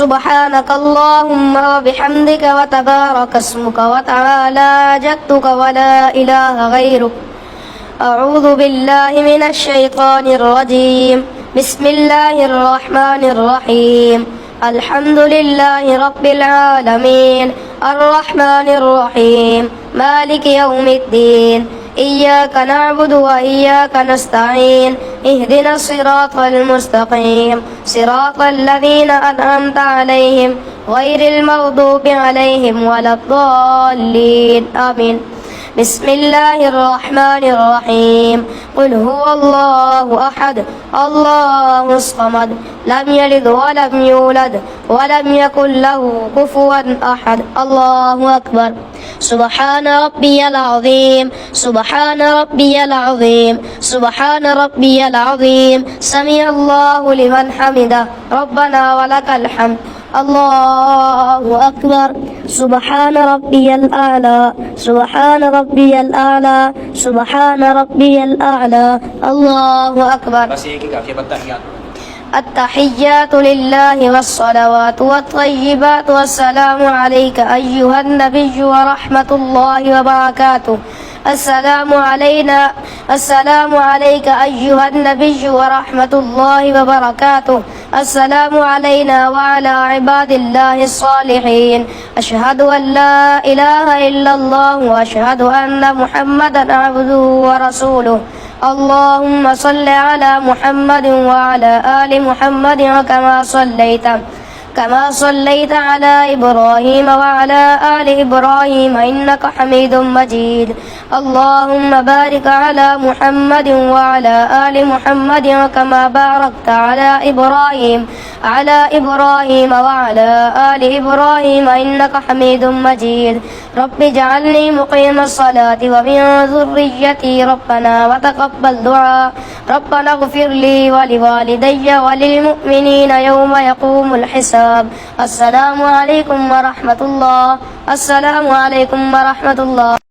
سبحانك اللهم وبحمدك وتبارك اسمك وتعالى جدك ولا إله غيرك. أعوذ بالله من الشيطان الرجيم. بسم الله الرحمن الرحيم. الحمد لله رب العالمين الرحمن الرحيم مالك يوم الدين. إياك نعبد وإياك نستعين. اهدنا الصراط المستقيم صراط الذين أنعمت عليهم غير المغضوب عليهم ولا الضالين آمين. بسم الله الرحمن الرحيم. قل هو الله أحد الله الصمد لم يلد ولم يولد ولم يكن له كفوا أحد. الله أكبر. سبحان ربي العظيم سبحان ربي العظيم سبحان ربي العظيم. سمع الله لمن حمده ربنا ولك الحمد. الله أكبر. سبحان ربي الأعلى سبحان ربي الأعلى سبحان ربي الأعلى. الله أكبر. التحيات لله والصلوات والطيبات والسلام عليك أيها النبي ورحمة الله وبركاته. السلام عليك أيها النبي ورحمة الله وبركاته. السلام علينا وعلى عباد الله الصالحين. أشهد أن لا إله إلا الله وأشهد أن محمدا عبده ورسوله. اللهم صل على محمد وعلى آل محمد كما صليت على إبراهيم وعلى آل إبراهيم إنك حميد مجيد. اللهم بارك على محمد وعلى آل محمد كما باركت على إبراهيم وعلى آل إبراهيم إنك حميد مجيد. رب اجعلني مقيم الصلاة ومن ذريتي ربنا وتقبل دعاء. ربنا اغفر لي ولوالدي وللمؤمنين يوم يقوم الحساب. السلام عليكم ورحمة الله. السلام عليكم ورحمة الله.